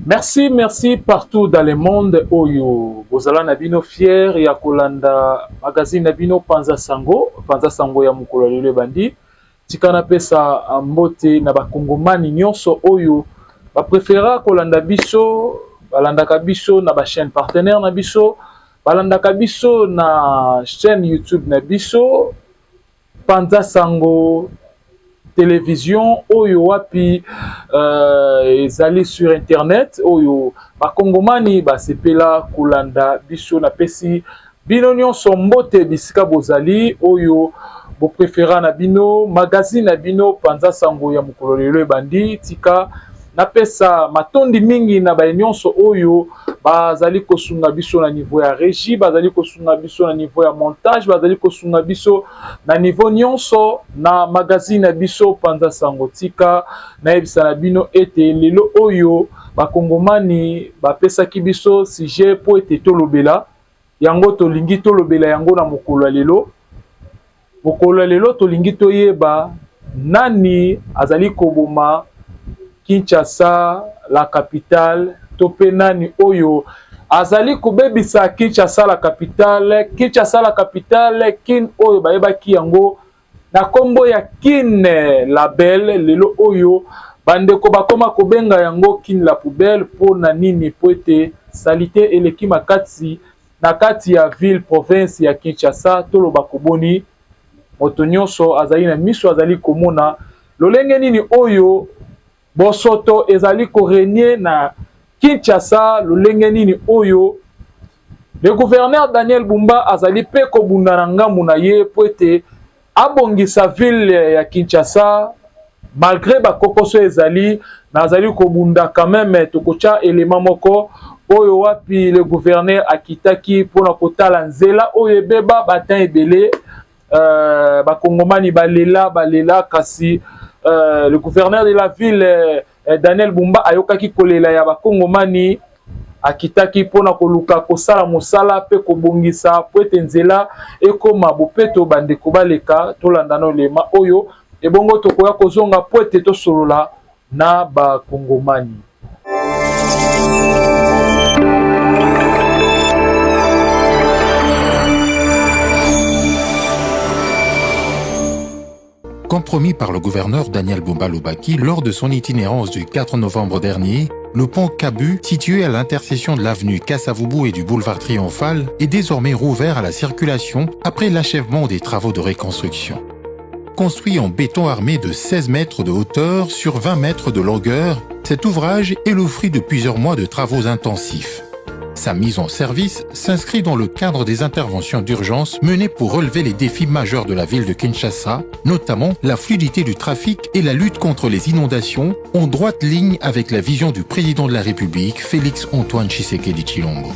Merci partout dans le monde. Oyo, Bozala Nabino fier ya kolanda magazine Nabino Panza Sango ya mukolo lelo bandi. Tikana pesa mbote na bakongomani nyonso oyo ba préféra kolanda biso, balanda kabiso na ba chaîne partenaire na biso, balanda kabiso na chaîne YouTube na biso Panza Sango télévision oyo wapi ezali sur internet oyo bakongomani basepela kolanda biso na pesi bino nyonso mbote bisika bozali oyo bo préféra na bino magazine na bino Panza Sango ya mukolo lelo ebandi tika na pesa matondi mingi na ba nyonso oyo bazali kosunga biso na niveau ya régie, bazali kosunga biso na niveau ya montage, bazali kosunga biso na niveau nyonso na magazine na biso Panza Sango tika na ebisa na bino ete lelo oyo bakongomani bapesaki biso sujet po ete tolobela yango tolingi tolobela yango na mokolo lelo. Mokolo lelo tolingi toyeba nani azali koboma Kinshasa la capitale tope nani oyo azali kobebisa Kinshasa la capitale kin oyo bayebaki yango na kombo ya kin label lelo oyo bandeko bakoma kobenga yango kin la poubelle po na nini po ete salite eleki makati na kati ya ville province ya Kinshasa toloba koboni moto nyonso azali na miso azali komona lolenge nini oyo bosoto ezali korenie na Kinshasa lolenge nini oyo le gouverneur Daniel Bumba azali pe kobunda na ngambu na ye po ete abongisa ville ya Kinshasa malgré bakokoso ezali na azali kobunda quand même tokocha élément moko oyo wapi le gouverneur akitaki pona kotala nzela oyo ebeba batin ebele bakongomani balela kasi le gouverneur de la ville Daniel Bumba ayokaki kolela ya bakongomani akitaki pona koluka kosala mosala pe kobongisa po ete nzela ekoma bopeto bandeko baleka tolanda na lema oyo ebongo tokoya kozonga po ete tosolola na bakongomani. Compromis par le gouverneur Daniel Bumba Lubaki lors de son itinérance du 4 novembre dernier, le pont Kabu, situé à l'intersection de l'avenue Kassavubu et du boulevard Triomphal, est désormais rouvert à la circulation après l'achèvement des travaux de reconstruction. Construit en béton armé de 16 mètres de hauteur sur 20 mètres de longueur, cet ouvrage est le fruit de plusieurs mois de travaux intensifs. Sa mise en service s'inscrit dans le cadre des interventions d'urgence menées pour relever les défis majeurs de la ville de Kinshasa, notamment la fluidité du trafic et la lutte contre les inondations, en droite ligne avec la vision du président de la République, Félix-Antoine Tshisekedi Tshilombo.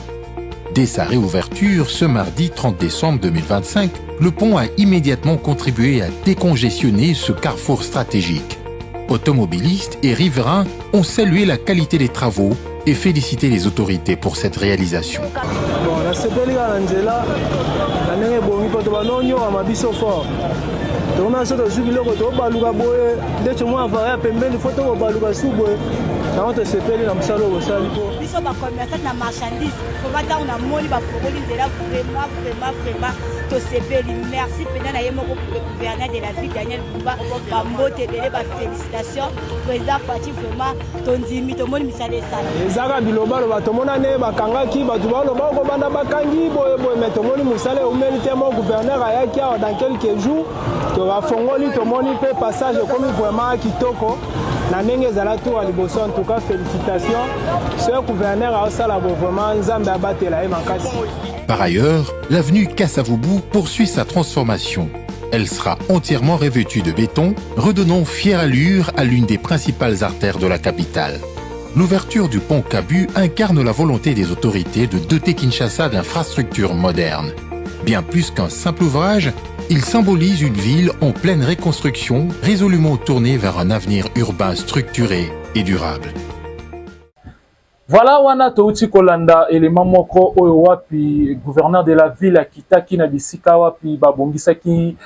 Dès sa réouverture, ce mardi 30 décembre 2025, le pont a immédiatement contribué à décongestionner ce carrefour stratégique. Automobilistes et riverains ont salué la qualité des travaux et félicité les autorités pour cette réalisation. Merci pendant la yemo gouverneur de la ville Daniel Bumba bambote bele ba félicitations président Fati vraiment tonzimi to moni misale sala ezaka biloba lo batomona ne bakanga ki batu ba lo ba ko banda bakangi boye mais to moni musale o mérite mon gouverneur ayaki dans quelques jours to va fongoli to moni pe passage comme vraiment kitoko na ndenge ezala to à liboso en tout cas félicitations ce gouverneur a sala vraiment nzambe abatela e makasi. Par ailleurs, l'avenue Kassavubu poursuit sa transformation. Elle sera entièrement revêtue de béton, redonnant fière allure à l'une des principales artères de la capitale. L'ouverture du pont Kabu incarne la volonté des autorités de doter Kinshasa d'infrastructures modernes. Bien plus qu'un simple ouvrage, il symbolise une ville en pleine reconstruction, résolument tournée vers un avenir urbain structuré et durable. Voilà wana touti kolanda élément moko oyo wapi gouverneur de la ville akitaki na bisika wapi babongisaki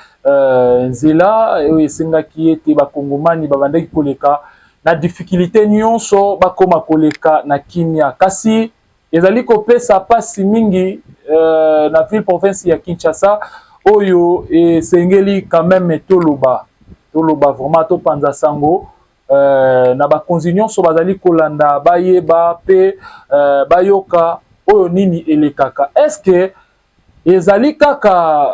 nzela oyo esengaki ete bakongomani babandaki koleka na difficulté nyonso bakoma koleka na kimia kasi ezali kopesa pasi mingi na ville province ya Kinshasa oyo esengeli quand même toloba vraiment topanza sango na bakonzi nyonso bazali kolanda bayeba pe bayoka oyo nini elekaka. Est-ce que ezali kaka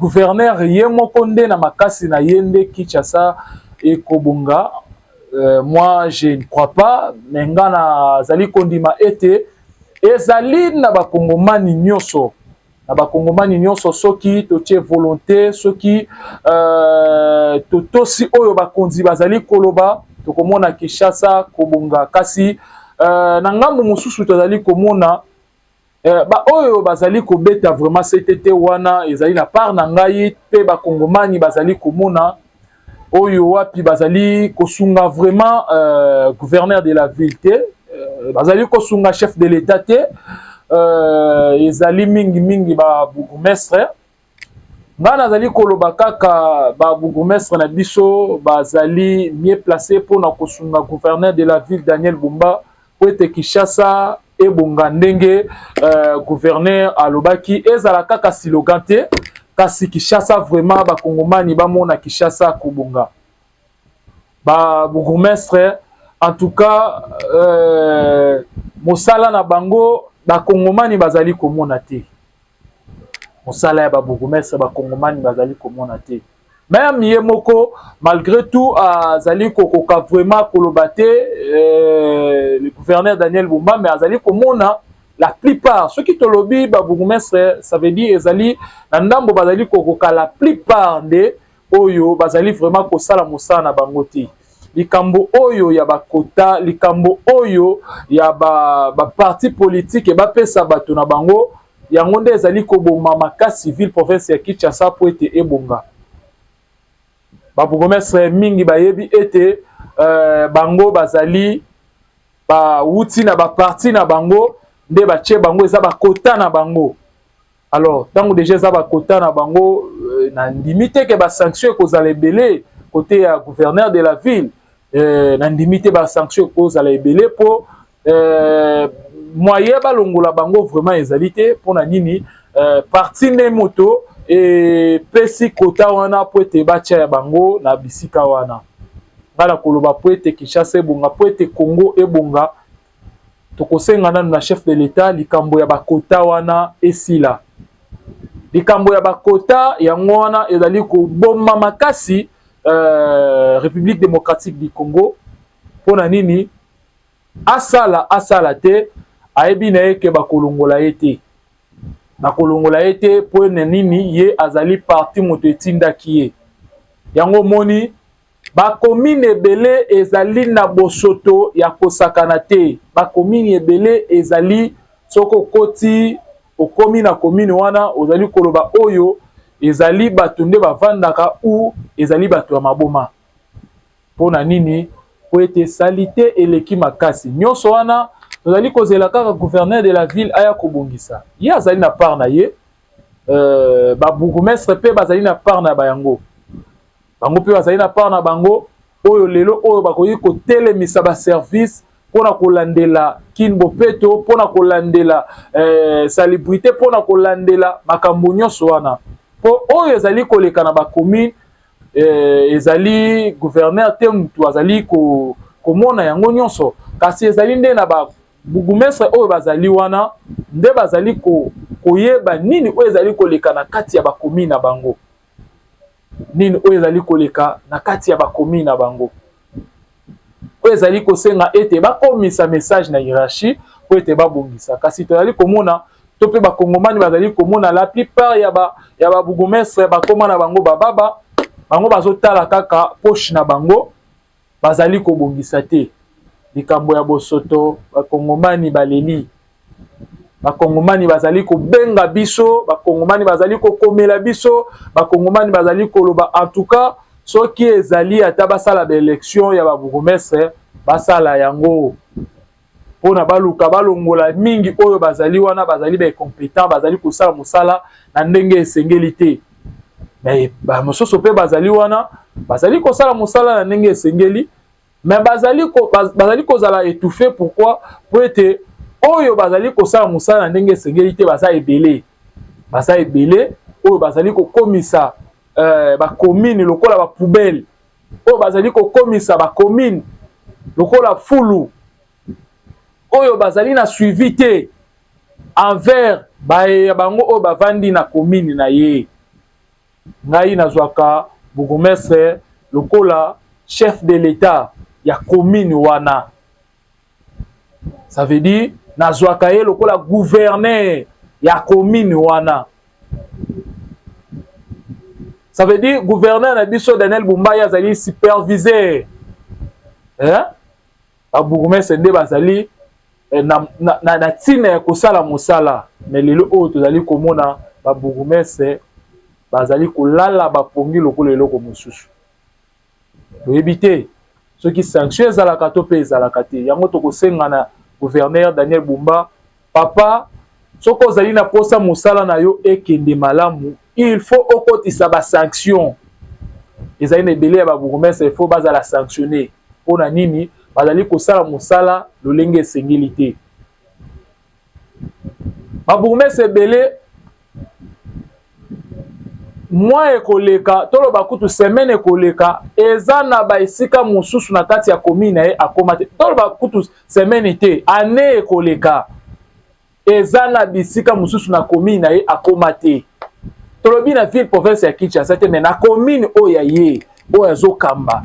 gouverneur ye moko nde na makasi na yende Kinshasa ekobunga? Moi je ne crois pas, mais ngana zali kondima ete ezali na bakongomani nyonso, na bakongomani nyonso soki totie volonté, soki totosi oyo bakonzi bazali koloba tokomona Kinshasa kobunga. Kasi na ngambo mosusu tozali komona ba oyo bazali kobeta vraiment CTT wana ezali na part na ngai pe bakongomani bazali komona oyo wapi bazali kosunga vraiment gouverneur de la ville te, bazali kosunga chef de l'état te, ezali mingi ba bourgmestre. Nga nazali koloba kaka ba bourgmestre na biso bazali mieux placé pour na kosunga gouverneur de la ville Daniel Bumba po ete Kinshasa ebonga ndenge gouverneur alobaki ezala kaka slogan te, kasi Kinshasa vraiment bakongomani bamona Kinshasa kubunga. Ba bourgmestre en tout cas mosala na bango bakongomani bazali komona te, mosala ya ba bourgmestre bakongomani bazali komona te. Même ye moko malgré tout azali kokoka vraiment koloba te le gouverneur Daniel Bumba, mais azali komona la plupart ceux qui tolobi ba bourgmestre, ça veut dire ezali na ndambo bazali kokoka la plupart de oyo bazali vraiment kosala mosala na bango te. Likambo oyo ya bakota, likambo oyo ya ba parti politique ba pesa bato na bango yango nde ezali koboma makasi civil province ya Kinshasa po ete ebonga. Ba bourgmestre mingi bayebi ete bango bazali ba wuti na ba parti na bango nde batie bango eza bakota na bango. Alors tango déjà eza bakota na bango na ndimite ke ba sanction kozala ebele côté ya gouverneur de la ville, na ndimite ba sanction kozala ebele po moyen balongola bango vraiment ezali te pona nini parti ne moto et pesi kota wana po ete batia ya bango na bisika wana. Bala koloba po ete Kinshasa ebonga, po ete Congo ebonga, tokosenga nanu na chef de l'état likambo ya bakota wana esila. Likambo ya bakota yango wana ezali koboma makasi République démocratique du Congo pona nini asala te ayebi na eke bakolongola ete. Bakolongola ete po nini ye azali parti moto etindaki ye. Yango moni bakomine ebele ezali na bosoto ya kosakana te. Bakomine ebele ezali soko koti okomi na komine wana ozali koloba oyo ezali bato nde bavandaka ou ezali bato ya maboma. Pona nini po ete salite eleki makasi. Nyonso wana tozali kozela kaka gouverneur de la ville aya kobongisa. Ye azali na part na ye, ba bourgmestre pe bazali na part na bayango. Bango pe bazali na part na bango oyo lelo oyo bakoyi kotelemisa ba service pona kolandela kinbo peto, pona kolandela salubrité, pona kolandela makambo nyonso wana. Po oyo ezali koleka na ba commune ezali gouverneur te mutu azali komona yango nyonso, kasi ezali nde na ba bourgmestre oyo bazali wana nde bazali koyeba nini oyo ezali koleka na kati ya ba commune na bango, nini oyo ezali koleka na kati ya ba commune na bango, oyo ezali kosenga ete bakomisa message na hiérarchie po ete babongisa. Kasi tozali komona to pe bakongomani bazali komona la plupart ya ba bourgmestre bakoma na bango bababa, bango bazotala kaka poche na bango, bazali kobongisa te. Likambo ya bosoto bakongomani baleli, bakongomani bazali kobenga biso, bakongomani bazali kokomela biso, bakongomani bazali koloba en tout cas soki ezali ata basala ba élection ya ba bourgmestre basala yango pona baluka balongola mingi oyo bazali wana bazali ba compétent, bazali kosala mosala na ndenge esengeli te. Mais ba mososo pe bazali wana bazali kosala mosala na ndenge esengeli, mais bazali kozala étouffé. Pourquoi? Pour être oyo bazali kosala musala ndenge esengeli te, baza ebele oyo bazali kokomisa bacommune lokola bapoubele, oyo bazali kokomisa bacommune lokola fulu, oyo bazali na suivi te envers bango oyo bavandi na commune na ye. Ngai nazwaka bourgmestre lokola chef de l'état ya commune wana. Ça veut dire nazwaka ye lokola gouverneur ya commune wana. Ça veut dire gouverneur na biso Daniel Bumba yazali superviseur. Ba bourgmestre nde bazali na tina ya kosala mosala. Mais lelo oyo tozali komona ba bourgmestre bazali kolala bapongi lokola eloko mosusu. Toyebi te soki sanction ezalaka to mpe ezalaka te. Yango tokosenga na gouverneur Daniel Bumba, papa soko ozali na posa mosala na yo ekende malamu, il faut okotisa ba sanction. Ezali na ebele ya ba bourgmestre, il faut bazala sanctionner. Pona nini? Bazali kosala mosala lolenge esengeli te. Ba bourgmestre ebele mois ekoleka tolo bakutu semaine ekoleka eza na ba esika mosusu na kati ya commune ye akoma te. Tolo bakutu semaine te, année ekoleka eza na bisika mosusu na commune ye akoma te. Tolobi na ville province ya Kinshasa te, mais na commune oyo ye oyo azokamba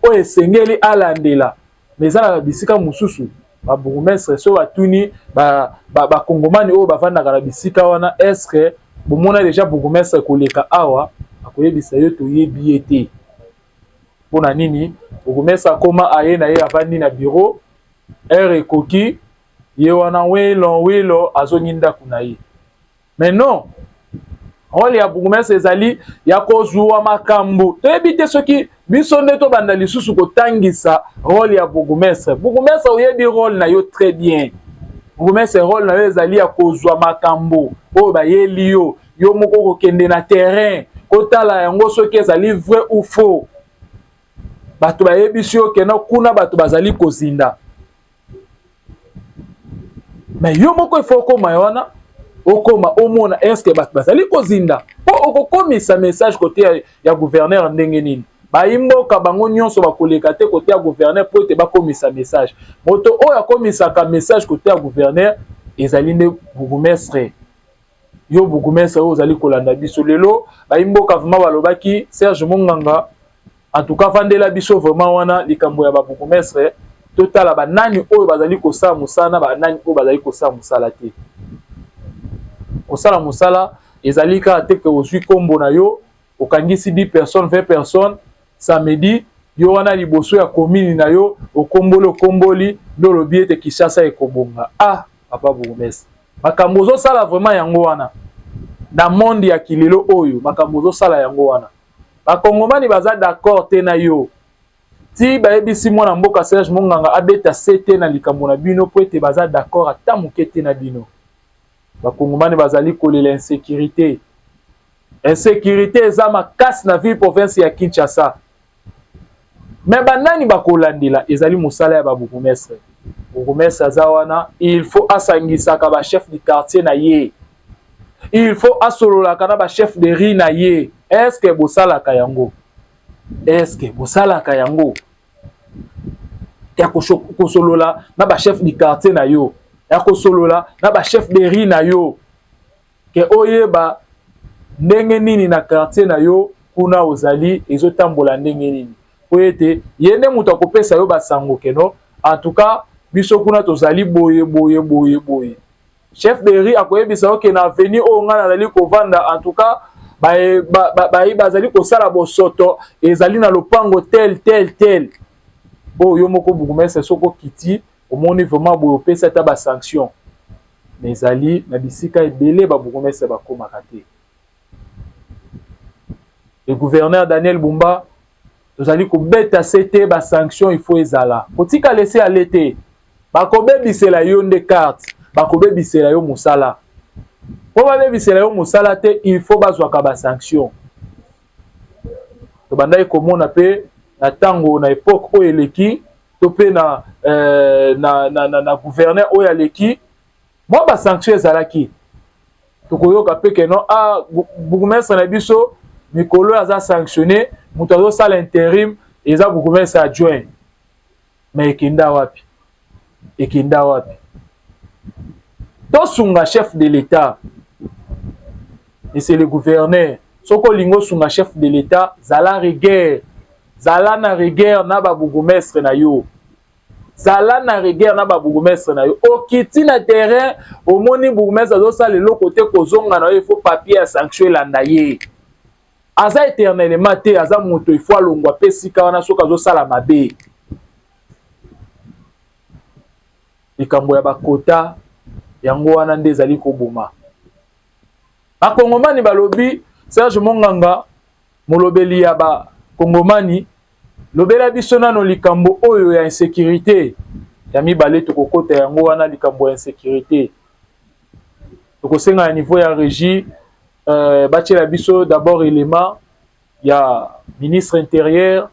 oyo esengeli alandela, mais eza na bisika mosusu ba bourgmestre so batuni ba kongomani oyo bavandaka na bisika wana, est-ce que bomona déjà bourgmestre koleka awa akoyebisa yo toyebi ye te. Mpona nini? Bourgmestre akoma aye na ye avandi na bureau ere ekoki ye wana welo azongi ndako na ye. Mais non, role ya bourgmestre ezali ya kozwa makambo. Toyebi te soki biso nde tobanda lisusu kotangisa role ya bourgmestre. Bourgmestre oyebi role na yo très bien. Bourgmestre role na yo ezali ya kozwa makambo oyo bayeli yo, yo moko kokende na terrain kotala yango soki ezali vrai ou faux. Bato bayebisi yo kena kuna bato bazali kozinda. Mais yo moko il faut okoma wana okoma omona est-ce que bato bazali kozinda po okokomisa message côté ya gouverneur ndenge nini. Baimboka bango nyonso bakoleka te côté ya gouverneur po ete bakomisa message. Moto oyo akomisaka message côté ya gouverneur ezali nde bourgmestre. Yo bourgmestre oyo ozali kolanda biso lelo baimboka vraiment balobaki Serge Monganga en tout cas vandela biso vraiment wana likambo ya ba bourgmestre totala ba nani oyo bazali kosala musala ba nani oyo bazali kosala musala te. Kosala musala ezali ka te ke ozwi kombo na yo okangisi 10 personnes 20 personnes samedi yo wana liboso ya commune na yo okomboli ndo lobi ete Kinshasa ekobonga. Ah papa bourgmestre, makambo ozosala vraiment yango wana na monde ya kilelo oyo, makambo ozosala yango wana bakongomani baza d'accord te na yo. Ti bayebisi mwana mboka Serge Monganga abeta sete na likambo na bino po ete baza d'accord ata moke te na bino. Bakongomani bazali kolela insécurité. Insécurité eza makasi na ville province ya Kinshasa. Mais banani bakolandela ezali musala ya ba bourgmestre. Bourgmestre aza wana, il faut asangisaka ba chef du quartier na ye. Il faut asololaka na ba chef de riz na ye. Est-ce que bosalaka yango? Est-ce que bosalaka yango? Ya kosolola na ba chef du quartier na yo. Ya kosolola na ba chef de riz na yo. Ke oyeba ndenge nini na quartier na yo kuna ozali ezotambola ndenge nini. Po ete yende mutu akopesa yo basango keno. En tout cas biso kuna tozali boye. Chef de riz akoyebisa oke na avenue oyo nga nazali kovanda, en tout cas bazali kosala bosoto ezali na lopango tel. Bo yo moko bourgmestre soko kiti omoni vraiment boye opesa ata ba sanction. Mais ezali na bisika ebele ba bourgmestre bakomaka te. Le gouverneur Daniel Bumba tozali kobeta sete ba sanction il faut ezala. Kotika laisser aller te. Bakobebisela yo nde carte, bakobebisela yo musala. Po babebisela yo musala te, il faut bazwaka ba sanction. To bandai komona pe na tango na époque oyo eleki topé na gouverneur oyo aleki moi ba sanction ezalaki tokoyoka pe ke non bourgmestre na biso mikolo aza sanctionné moto azosala intérim eza bourgmestre adjoint mais ekenda wapi tosunga chef de l'état et c'est le gouverneur soko lingo sunga chef de l'état zala rigueur zala na rigueur na ba bourgmestre na yo zala na rigueur na ba bourgmestre na yo okiti na terrain omoni bourgmestre azosala eloko te kozonga na yo il faut papier à sanction elanda ye aza éternellement te aza moto il faut alongwa pe sika wana soki azosala mabe likambo ya bakota yango wana nde ezali koboma bakongomani balobi Serge Monganga molobeli ya bakongomani lobela biso nano likambo oyo ya insécurité ya mibale tokokota yango wana likambo ya insécurité tokosenga ya niveau ya régie batiela biso d'abord élément ya ministre intérieur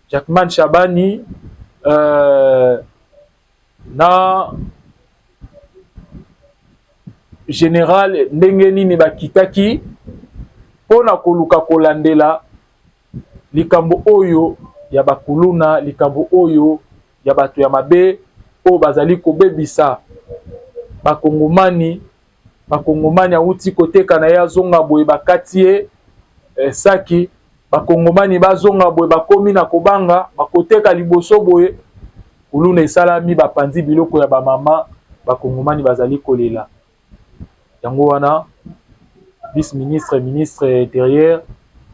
Jacquemin Chabani na général ndenge nini bakitaki pona koluka kolandela likambo oyo ya bakuluna likambo oyo ya bato ya mabe oyo bazali kobebisa bakongomani awuti koteka na ye azonga boye bakati ye saki bakongomani bazonga boye bakomi na kobanga bakoteka liboso boye kuluna esalami bapanzi biloko ya bamama bakongomani bazali kolela yango wana vice-ministre ministre intérieur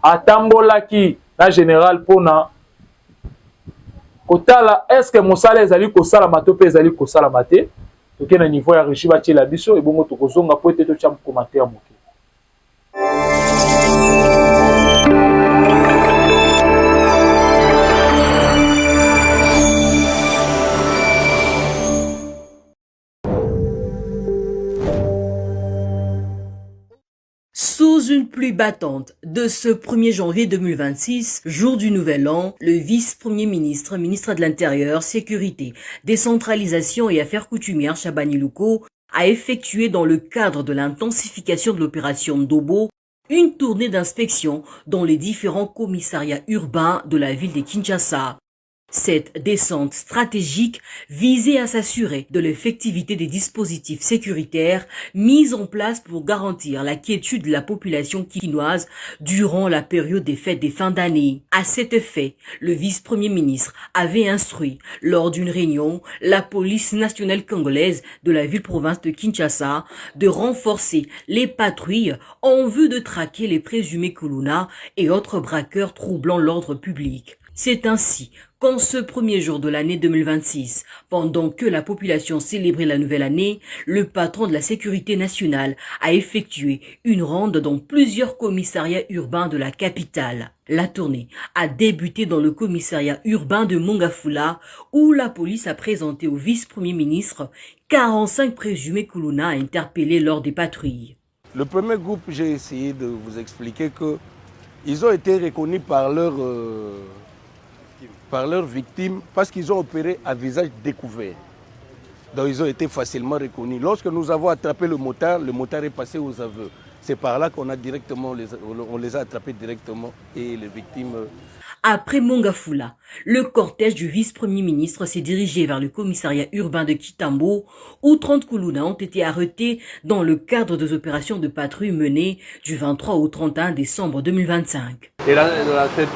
atambolaki na général pona kotala est-ce que mosala ezali kosalama to pe ezali kosalama te toke na niveau ya régie batiela biso ebongo tokozonga po ete totya commentaire moke. Sous une pluie battante de ce 1er janvier 2026, jour du Nouvel An, le vice-premier ministre, ministre de l'Intérieur, Sécurité, Décentralisation et Affaires coutumières, Chabani Louko, a effectué dans le cadre de l'intensification de l'opération Ndobo une tournée d'inspection dans les différents commissariats urbains de la ville de Kinshasa. Cette descente stratégique visait à s'assurer de l'effectivité des dispositifs sécuritaires mis en place pour garantir la quiétude de la population quinoise durant la période des fêtes des fins d'année. À cet effet, le vice-premier ministre avait instruit, lors d'une réunion, la police nationale congolaise de la ville-province de Kinshasa de renforcer les patrouilles en vue de traquer les présumés Kuluna et autres braqueurs troublant l'ordre public. C'est ainsi qu'en ce premier jour de l'année 2026, pendant que la population célébrait la nouvelle année, le patron de la sécurité nationale a effectué une ronde dans plusieurs commissariats urbains de la capitale. La tournée a débuté dans le commissariat urbain de Mongafula, où la police a présenté au vice-premier ministre 45 présumés Kuluna interpellés lors des patrouilles. Le premier groupe, j'ai essayé de vous expliquer que ils ont été reconnus par leurs victimes parce qu'ils ont opéré à visage découvert. Donc ils ont été facilement reconnus. Lorsque nous avons attrapé le motard est passé aux aveux. C'est par là qu'on a on les a attrapés directement et les victimes... Après Mongafula, le cortège du vice-premier ministre s'est dirigé vers le commissariat urbain de Kitambo, où 30 Kuluna ont été arrêtés dans le cadre des opérations de patrouille menées du 23 au 31 décembre 2025. Et là,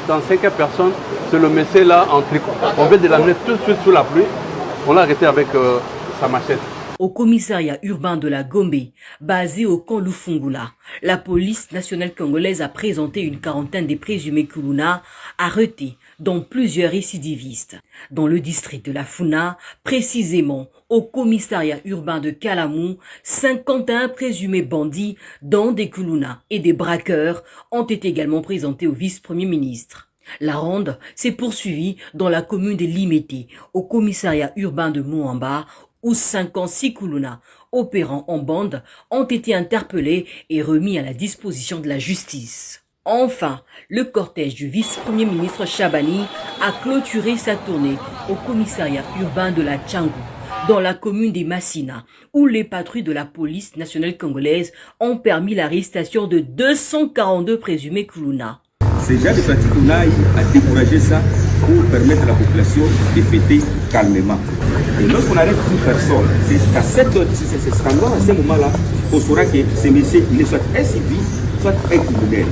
dans 5 personnes, c'est le monsieur là en tricot. On vient de l'amener tout de suite sous la pluie. On l'a arrêté avec sa machette. Au commissariat urbain de la Gombe, basé au camp Lufungula, la police nationale congolaise a présenté une quarantaine de présumés Kuluna arrêtés, dont plusieurs récidivistes. Dans le district de la Funa, précisément au commissariat urbain de Kalamou, 51 présumés bandits, dont des Kuluna et des braqueurs, ont été également présentés au vice-premier ministre. La ronde s'est poursuivie dans la commune de Limete, au commissariat urbain de Moamba, où 56 Kuluna opérant en bande ont été interpellés et remis à la disposition de la justice. Enfin, le cortège du vice-premier ministre Chabani a clôturé sa tournée au commissariat urbain de la Tchangou, dans la commune des Massina, où les patrouilles de la police nationale congolaise ont permis l'arrestation de 242 présumés Kuluna. Ce genre de pratique, on a découragé ça pour permettre à la population de fêter calmement. Et lorsqu'on arrête une personne, c'est à cet endroit, à ce moment-là, on saura que ce monsieur, il est soit un civil, soit un criminel.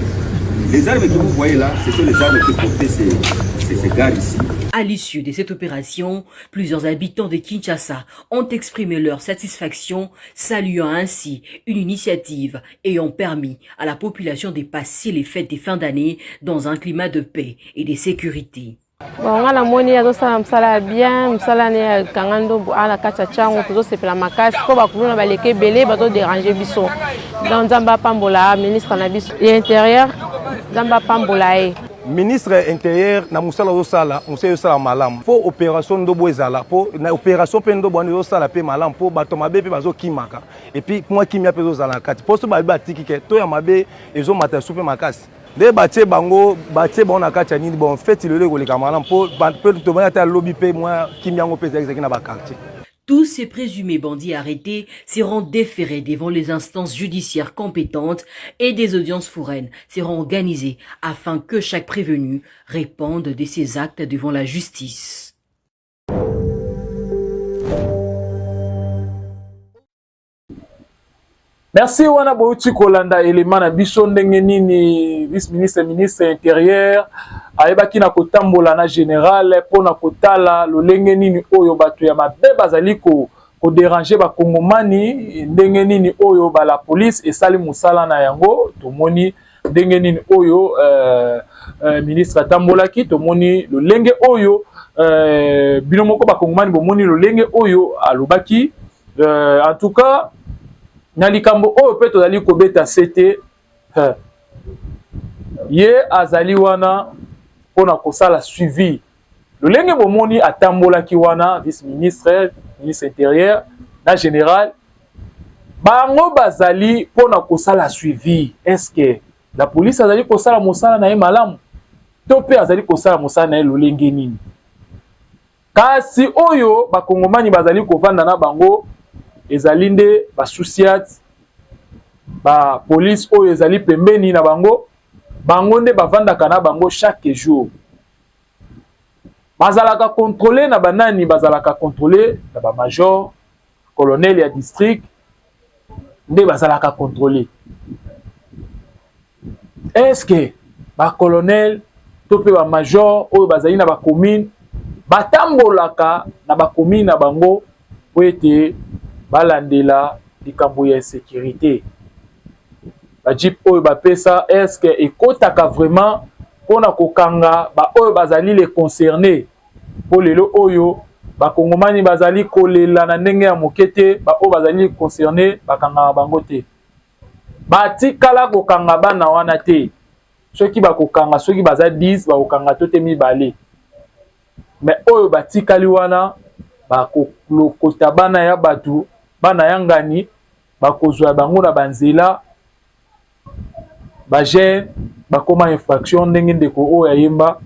Les armes que vous voyez là, ce sont les armes que portaient ces gars ici. À l'issue de cette opération, plusieurs habitants de Kinshasa ont exprimé leur satisfaction, saluant ainsi une initiative ayant permis à la population de passer les fêtes de fin d'année dans un climat de paix et de sécurité. Bon, on a moni ya dosala msala bien, msala ne kangando ala kacha chango tuzo sepela makasi ko bakuluna baleke belé bato déranger biso. Dans Nzamba Pambola, ministre na biso l'intérieur, Nzamba Pambola e. Ministre intérieur na musala osala, musala osala malam. Pour opération ndobo ezala, pour na opération pe ndobo ndo osala pe malam pour bato mabe pe bazo kimaka. Et puis moi kimia pe osala kati. Pour so ba tiki ke to ya mabe ezo mata soupe makasi. De batie bango na kati nini bon fait le ko le kamalam pour to ba ta lobby pe moi kimia ngo pe ezaki na ba quartier. Tous ces présumés bandits arrêtés seront déférés devant les instances judiciaires compétentes et des audiences foraines seront organisées afin que chaque prévenu réponde de ses actes devant la justice. Merci wana bouti kolanda élément na biso ndenge nini vice-ministre intérieur ayebaki na kotambola na général pona kotala lolenge nini oyo bato ya mabe bazali ko déranger ba kongomani ndenge nini oyo ba la police esali musala na yango tomoni ndenge nini oyo ministre atambolaki tomoni lolenge oyo bino moko ba kongomani bomoni lolenge oyo alobaki en tout cas na likambo oyo pe tozali kobeta sete ye azali wana pona kosala suivi lolenge bomoni atambolaki wana vice-ministre intérieur na général bango bazali pona kosala suivi. Est-ce que la police azali kosala mosala na ye malamu to pe azali kosala mosala na ye lolenge nini? Kasi oyo bakongomani bazali kovanda na bango ezali nde basusiat ba police oyo ezali pembeni na bango nde bavandaka na bango chaque jour bazalaka contrôler na banani bazalaka contrôler na ba major colonel ya district nde bazalaka contrôler. Est-ce que ba colonel to pe ba major oyo bazali na ba commune batambolaka na ba commune na bango po ete balandela likambo ya sécurité ba jeep oyo bapesa? Est-ce que ekotaka vraiment pona kokanga ba oyo bazali les concernés po lelo oyo bakongomani bazali kolela na ndenge ya mokete ba oyo bazali concerné bakanga bango te batikala kokanga bana wana te soki bakokanga soki baza 10 bakokanga to te mibale mais oyo batikali wana bakolokota bana ya batu bana ya ngani bakozwa bango na banzela ba jeune bakoma infraction ndenge ndeko oyo yemba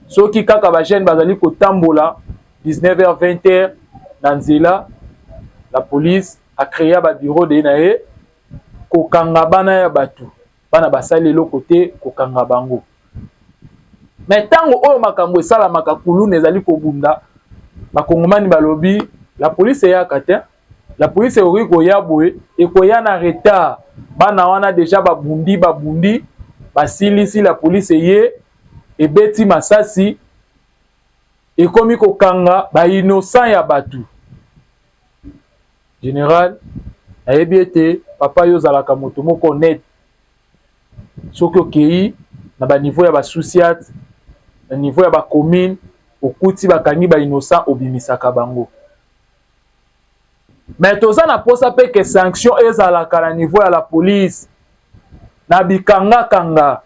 soki kaka ba jeune bazali kotambola 19h 20h na nzela la police a créé ba bureau de nae kokanga bana ya batu bana basali eloko te kokanga bango. Mais tango oyo makambo esalamaka kuluna ezali kobunda bakongomani balobi la police eyaka te, la police ekoki koya boye ekoya na retard bana wana deja babundi basilisi la police eye ebeti masasi ekomi kokanga ba innocent ya batu. Général ayebi ete papa yo zalaka moto moko net soki okei na ba niveau ya basusiat na niveau ya ba commune okuti bakangi ba innocent obimisaka bango. Mais toza na posa pe que sanction ezalaka na niveau ya la police na bikanga kanga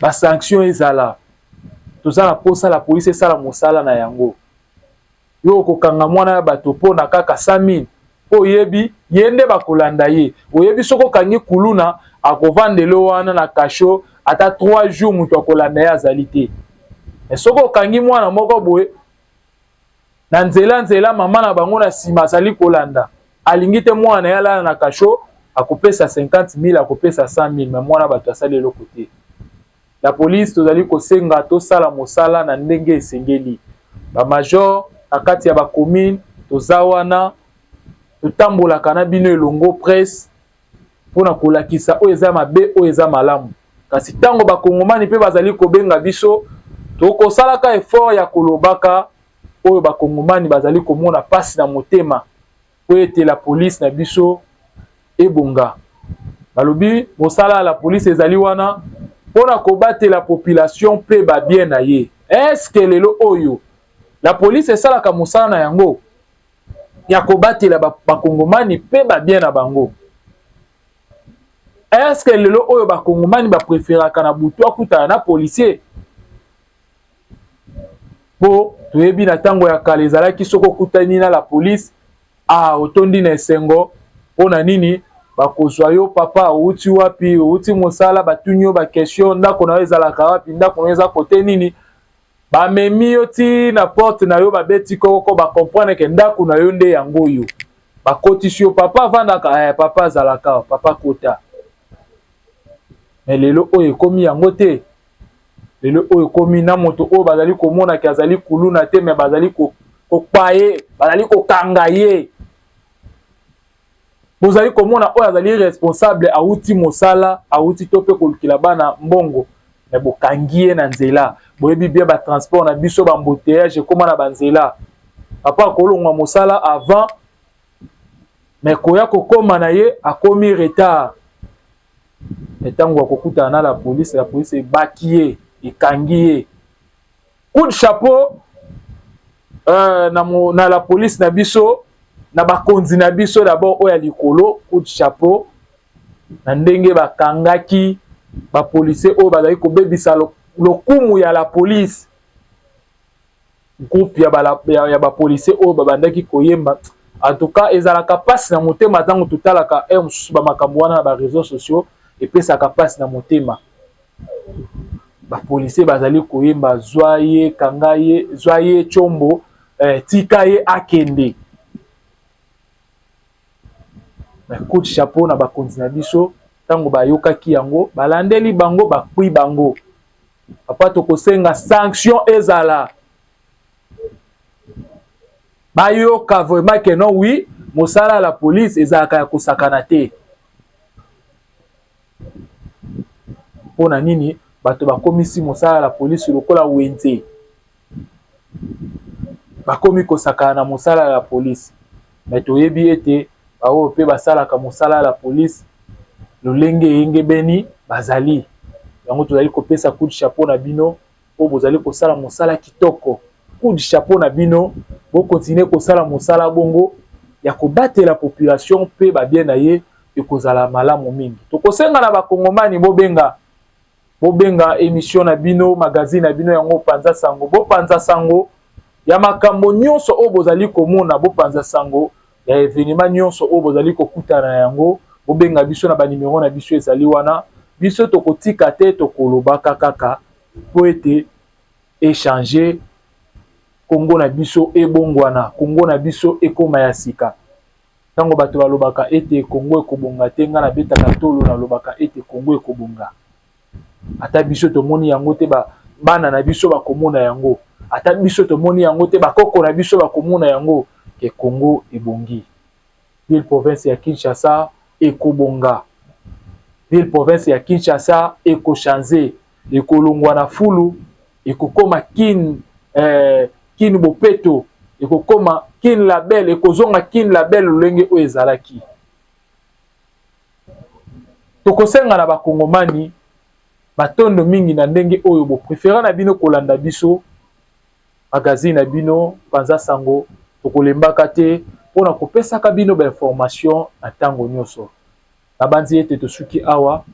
ba sanction ezala toza na posa la police esala mosala na yango yo kokanga mwana ya bato po na kaka 100 000 oyebi yende bakolanda ye oyebi soko kangi kuluna akovandelo wana na kasho ata 3 jours mutu akolanda ye azali te. Soko okangi mwana moko boye na nzela mama na bango na nsima azali kolanda alingi te mwana ye alala na kasho akopesa 50,000 akopesa 100,000 me mwana bato asali eloko te. La police tozali kosenga tosala mosala na ndenge esengeli. Bamajor na kati ya bacommune toza wana totambolaka na bino elongo presse mpona kolakisa oyo eza mabe oyo eza malamu. Kasi ntango bakongomani mpe bazali kobenga biso tokosalaka effort ya kolobaka oyo bakongomani bazali komona pasi na motema po ete la police na biso ebonga. Balobi mosala la police ezali wana mpona kobatela population mpe babien na ye. Eske lelo oyo la police esalaka mosala na yango ya kobatela bakongomani mpe babien na bango? Eske lelo oyo bakongomani bapreferaka na butu akutana na policier? Po toyebi na ntango ya kala ezalaki soko okutani na la police otondi na esengo mpona nini bakozwa yo papa outi wapi outi mosala batuni yo bakestion ndako na yo ezalaka wapi ndako na yo eza kote nini bamemi yo ti na porte na yo babeti koko bakomprendre ke ndako na yo nde yango oyo bakotisi yo papa avandaka papa azalaka papa kota. Me lelo oyo ekomi yango te. Lelo oyo ekomi na moto oyo bazali komona ke azali kuluna te me bazali kokpa ye bazali kokanga ye. Bozali komona oyo azali responsable auti mosala auti to pe kolukila bana mbongo me bokangi ye na nzela. Boyebi bien ba transport na biso ba embouteillage ekoma na banzela. Papa kolongwa mosala avant me koya kokoma na ye akomi retard. Etango akokutana na la police ebaki ye ekangi ye. Coup de chapeau na la police na biso na bakonzi na biso d'abord oya likolo. Coup de chapeau na ndenge bakangaki ba policier oyo bazali kobebisa lokumu ya la police. Groupe ya ba policier oyo babandaki koyemba. En tout cas ezalaka pasi na motema ntango totalaka mosusu bamakambo wana na ba réseaux sociaux epesaka pasi na motema. Ba policier bazali koyemba zwa ye kanga ye zwa ye chombo tika ye akende. Coup de chapeau na bakonzi na biso ntango bayokaki yango balandeli bango bakwi bango. Papa tokosenga sanction ezala. Bayoka vraiment que non oui mosala la police ezalaka ya kosakana te. Pona nini bato bakomisi mosala la police lokola wenze. Bakomi kosakana na mosala la police. Mais toyebi ete bawo pe basalaka mosala la police lolenge yenge beni bazali. Yango tozali kopesa coup de chapeau na bino po bozali kosala mosala kitoko. Coup de chapeau na bino bo continuer kosala mosala bongo ya kobatela la population pe ba bien na ye ekozala malamu mingi. Tokosenga na bakongomani bobenga émission na bino magazine na bino yango panza sango bo panza sango ya makambo nyonso o bozali komona bo panza sango ya événement nyonso o bozali kokutana yango bobenga biso na ba numéro na biso ezali wana biso tokotika te tokoloba kaka po ete échanger Kongo na biso ebongwana Kongo na biso ekoma ya sika. Tango bato balobaka ete Kongo ekobonga te nga na betaka tolo na lobaka ete Kongo ekobonga. Ata biso tomoni yango te bana na biso bakomona yango. Ata biso tomoni yango te bakoko na biso bakomona yango ke Kongo ebongi. Ville province ya Kinshasa ekobonga. Ville province ya Kinshasa ekochanze, ekolongwa na fulu, ekokoma kin bopeto, ekokoma kin label, ekozonga kin label lolenge oyo ezalaki. Tokosenga na bakongomani batondo mingi na ndenge oyo bo préféré na bino kolanda biso magazine na bino panza sango tokolembaka te pona kopesaka bino ba information na tango nyonso. Na banzi ete tosuki awa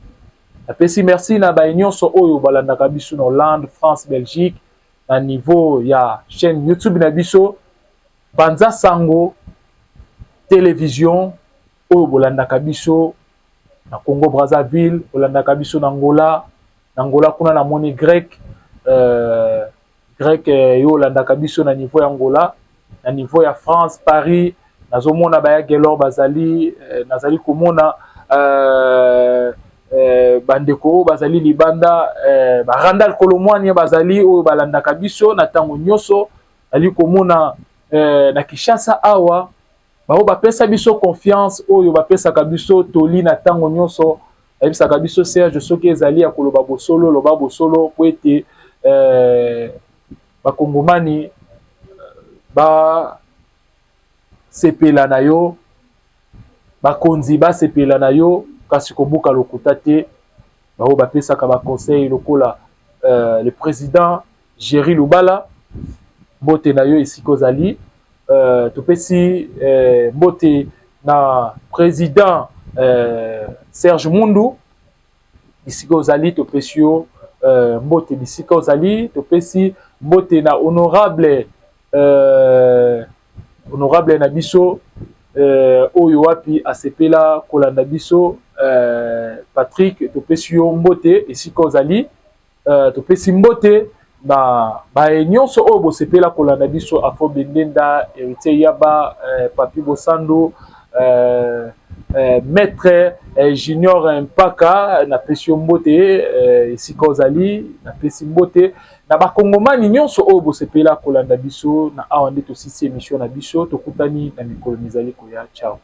apesi merci na ba nyonso oyo balandaka biso na Hollande, France, Belgique na niveau ya chaîne YouTube na biso panza sango télévision oyo bolandaka biso na Congo Brazzaville, olandaka biso na Angola, kuna na moni grec, yo olandaka biso na niveau ya Angola, na niveau ya France, Paris, nazomona baya gelor bazali, nazali komona bandeko bazali libanda, Randal Kolomwani bazali oyo balandaka biso na tango nyoso, ali komona na Kinshasa awa, bao bapesa biso confiance oyo bapesaka biso toli na tango nyoso, bapesaka biso Serge soki ezali ya koloba bosolo, loba bosolo po ete bakongomani ba sepela na yo, bakonzi ba sepela na yo, kasi kobuka lokuta te, bao bapesaka ba conseil lokola le président Jerry Lubala, mbote na yo esiko zali, topesi mbote na président Serge Mundu esiko zali, topesi yo mbote bisika zali, topesi mbote na honorable na biso oyo wapi asepela kolanda biso Patrick, topesi yo mbote esika ozali, topesi mbote na nyonso oyo bosepela kolanda biso Afo Bendenda, Héritier Yaba, Papi Bosando, Maître Junior Mpaka, na pesi yo mbote esika ozali, na pesi mbote na bakongomani nyonso oyo bosepela kolanda biso na awa nde tosisi émission na biso, tokutani na mikolo mizali koya. Ciao.